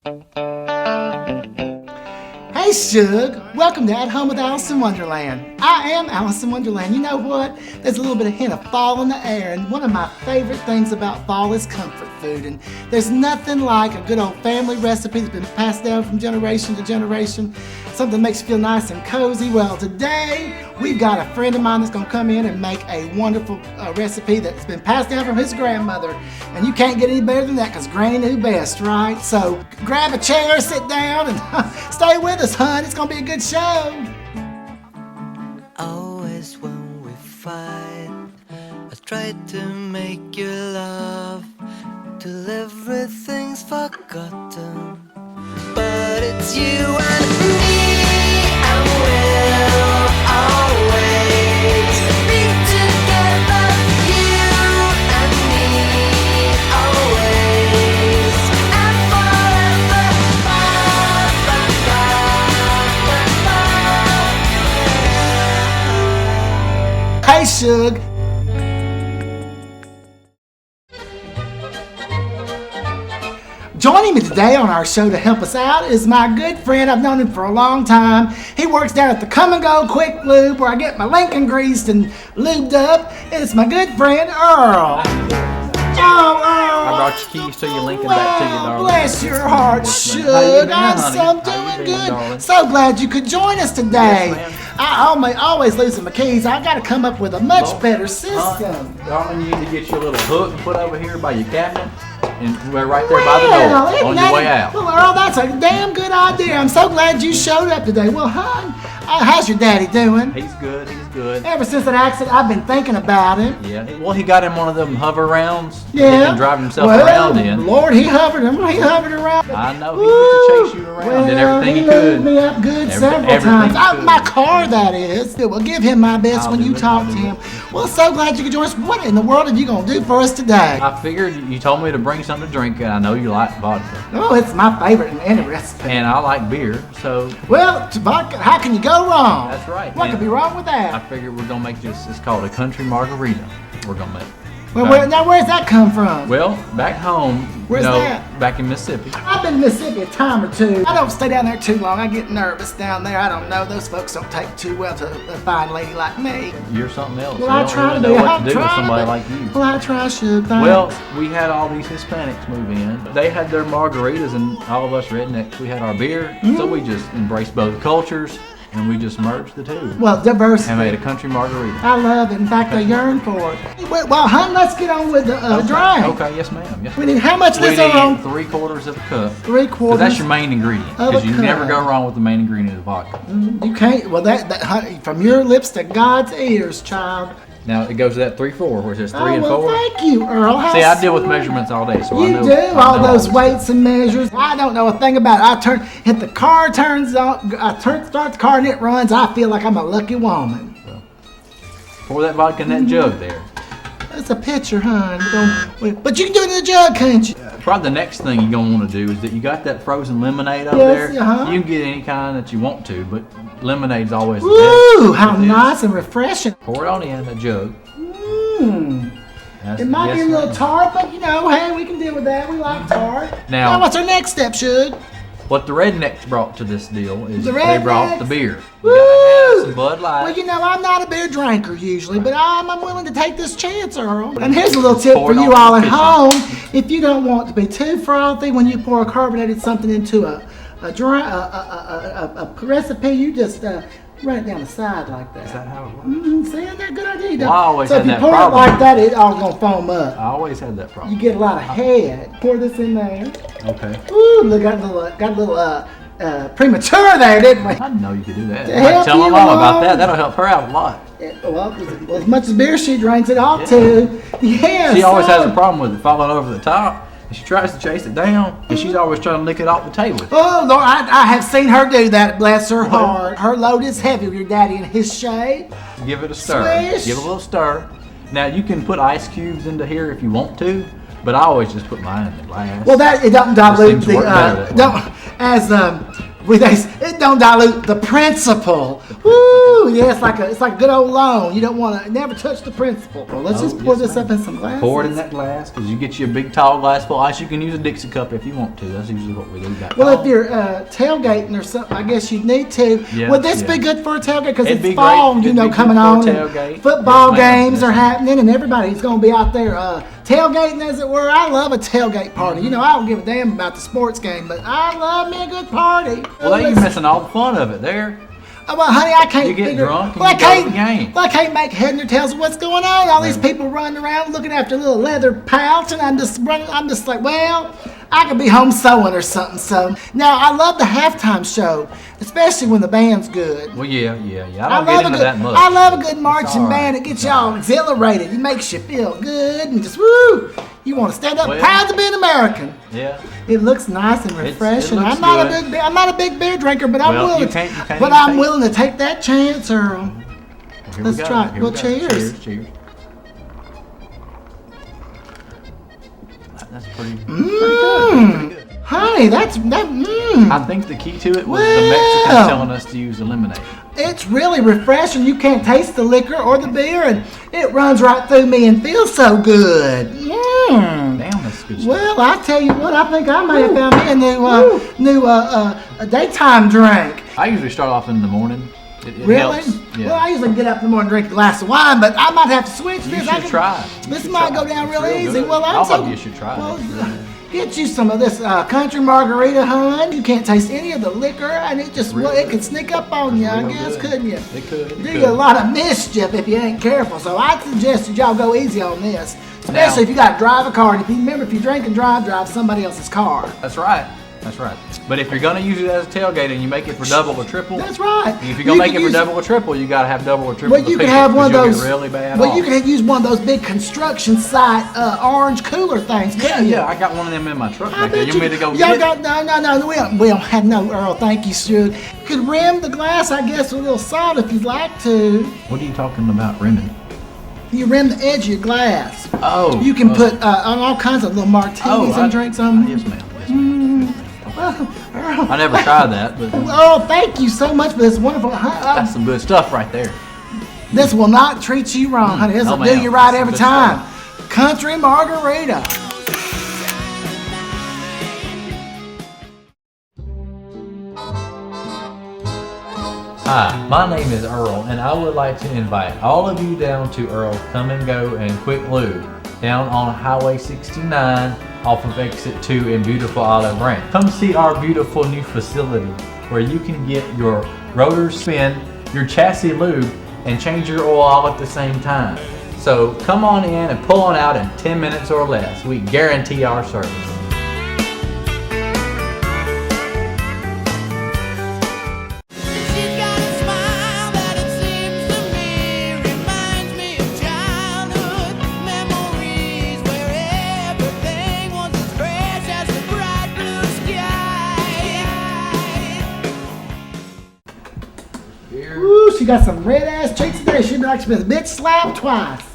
Hey Shug, welcome to At Home with Alice in Wonderland. I am Alice in Wonderland. You know what? There's a little bit of hint of fall in the air, and one of my favorite things about fall is comfort food. And there's nothing like a good old family recipe that's been passed down from generation to generation. Something that makes you feel nice and cozy. Well, today we've got a friend of mine that's going to come in and make a wonderful recipe that's been passed down from his grandmother. And you can't get any better than that because Granny knew best, right? So grab a chair, sit down, and stay with us, hon. It's going to be a good show. Always when we fight, I try to make you laugh till everything's forgotten. But it's you and me, and we'll always be together. You and me, always and forever. Ba, ba, ba, ba, ba. Hey Shug. Joining me today on our show to help us out is my good friend. I've known him for a long time. He works down at the Come and Go Quick Lube where I get my Lincoln greased and lubed up. It's my good friend Earle. Oh, Earle. I brought your keys to your Lincoln back to you, darling. Bless your heart, Yes, ma'am. Shug. How you doing, I'm honey? so How you doing doing, good. darling? So glad you could join us today. Yes, ma'am. I always losing my keys. I got to come up with a much better system. Darling, you need to get your little hook and put over here by your cabinet. And we're right there by the door isn't on that your way out. Well, Earle, that's a damn good idea. I'm so glad you showed up today. Well, hon, how's your daddy doing? He's good, he's good. Ever since that accident, I've been thinking about him. Yeah, well, he got in one of them hover rounds. Yeah. He can drive himself well, around in. Lord, he hovered around. I know, he used to chase you around, did everything he he could. lubed me up good several everything times. he could. My car, that is. We'll give him my best I'll when do you it, talk I'll to do him. it. Well, so glad you could join us. What in the world are you going to do for us today? I figured you told me to bring something to drink, and I know you like vodka. Oh, it's my favorite in any recipe. And I like beer, so Well, vodka, how can you go wrong? that's right. What And could be wrong with I that? figured we're going to make this, it's called a country margarita. We're going to make. Well, where's that come from? Well, back home, Where's you know, that? back in Mississippi. I've been to Mississippi a time or two. I don't stay down there too long. I get nervous down there. I don't know. Those folks don't take too well to a fine lady like me. You're something else. Well, They I don't try really to know be. what I'm to do with trying somebody to be. like you. Well, I try, Shug. Well, we had all these Hispanics move in. They had their margaritas, and all of us rednecks, we had our beer. So we just embraced both cultures, and we just merged the two Well, diversity. and made a country margarita. I love it. In fact, I yearn for it. Well, hon, let's get on with the drink. Okay, yes, ma'am. Yes, We ma'am. need how much of We this need on? 3/4 of a cup. 3/4. 'Cause that's your main ingredient. of a Because you never cup. go wrong with the main ingredient of vodka. You can't. Well, that honey, from your lips to God's ears, child. Now it goes to that 3/4, where it says 3 Oh, and well, 4. thank you, Earle. How See, I deal with sweet. measurements all day, so I You know. do I all know those this weights and measures. I don't know a thing about it. If the car turns on, start the car and it runs. I feel like I'm a lucky woman. Pour that vodka in that jug there. It's a picture, hon. But you can do it in the jug, can't you? Probably the next thing you're gonna want to do is that you got that frozen lemonade up Yes, there. uh-huh. You can get any kind that you want to, but lemonade's always the Ooh, best. how It is. nice and refreshing. Pour it on in a jug. Mmm. That's- It might yes, be a little ma'am. tart, but you know, hey, we can deal with that. We like tart. Now- what's our next step, Shug? What the rednecks brought to this deal is The they brought rednecks? the beer. Woo! You gotta have some Bud Light. Well, you know, I'm not a beer drinker usually, but I'm willing to take this chance, Earle. And here's a little tip Pour for it you on all the at kitchen. home. If you don't want to be too frothy when you pour carbonated something into a recipe, you just run it down the side like that. Is that how it works? See, isn't that a good idea? Well, I always so had if you that pour problem. it like that, it all gonna foam up. I always had that problem. You get a lot of head. Pour this in there. Okay. Ooh, look, got a little premature there, didn't we? I didn't know you could do that. To Like, help tell you my mom about along. that. That'll help her out a lot. Well, as much as beer she drinks, it ought to. Yeah. She always has a so- problem with it falling over the top, and she tries to chase it down, and she's always trying to lick it off the table. Oh, Lord, I have seen her do that, bless her heart. Her load is heavy with your daddy in his shade. Give it a stir. Swish. Give it a little stir. Now you can put ice cubes into here if you want to, but I always just put mine in the glass. Well, it don't dilute seems to the, work better that way. don't, as It don't dilute the principle. Woo! Yeah, it's like a good old loan. You don't want to never touch the principle. Well, let's just pour this up in some glasses. Pour it in that glass, because you get you a big tall glass full of ice. You can use a Dixie cup if you want to. That's usually what we do. Well, if you're tailgating or something, I guess you'd need to. Yeah, Would this be good for a tailgate? Because It'd it's be fall, great. you know, It'd be coming good on. for a And tailgate. football Yes, ma'am. games are happening, and everybody's going to be out there tailgating, as it were. I love a tailgate party. You know, I don't give a damn about the sports game, but I love me a good party. Well, you're missing all the fun of it there. Well, honey, I can't You get figure. drunk and Well, you go to the game. Well, I can't make head nor tails of what's going on. All these people running around looking after little leather pouch, and I'm just like, well, I could be home sewing or something. So now I love the halftime show, especially when the band's good. Well, yeah. I don't get into that much. I love a good marching all right. band. It gets y'all exhilarated. It makes you feel good and just woo. You want to stand up proud to be an American. Yeah. It looks nice and refreshing. looks I'm not good. I'm not a big beer drinker, but I'm Well, willing. you can't but even I'm taste willing to take that chance, Earl. Here Let's we go. try it. Here Well, we go. cheers. Cheers. That's pretty good. Honey, that's that. I think the key to it was Well. the Mexicans telling us to use the lemonade. It's really refreshing. You can't taste the liquor or the beer, and it runs right through me and feels so good. Damn, that's good stuff. Well, I tell you what, I think I may have found me a new a daytime drink. I usually start off in the morning. It Really? helps. Yeah. Well, I usually get up in the morning and drink a glass of wine, but I might have to switch You this. should try it. You This should might try go it. down It's real real easy. good. Well, I'm All so. of you should try it. well, It's really good. Get you some of this country margarita, hun. You can't taste any of the liquor, and it just Real it good. can sneak up on you, I Real guess, good. couldn't you? It could. Do you a lot of mischief if you ain't careful. So I suggested y'all go easy on this, especially if you got to drive a car. And if you drink and drive somebody else's car. That's right. But if you're gonna use it as a tailgate and you make it for double or triple, That's right. If you're gonna make it for double or triple, you gotta have double or triple. Well, the you can people, have one of 'cause you'll those. get really bad. Well, off. you can use one of those big construction site orange cooler things. Couldn't you? Yeah, I got one of them in my truck. I Back there. bet You want me to go y'all get it? got no. We don't have no Earl. Thank you, Shug. Could rim the glass, I guess, with a little salt if you'd like to. What are you talking about, rimming? You rim the edge of your glass. Oh. You can put on all kinds of little martinis and drinks on. Yes, ma'am. I never tried that, but Oh, thank you so much for this wonderful. that's some good stuff right there. This will not treat you wrong, honey. This no, will do ma'am. you right That's every good time. Country margarita. Hi, my name is Earl, and I would like to invite all of you down to Earle Come and Go and Quick Lube down on Highway 69 off of Exit 2 in beautiful Olive Branch. Come see our beautiful new facility where you can get your rotor spin, your chassis lube, and change your oil all at the same time. So come on in and pull on out in 10 minutes or less. We guarantee our service. She's got a smile that it seems to me reminds me of childhood memories where everything was as fresh as the bright blue sky. Ooh, she got some red ass cheeks today. She'd be like she's been bitch slapped twice.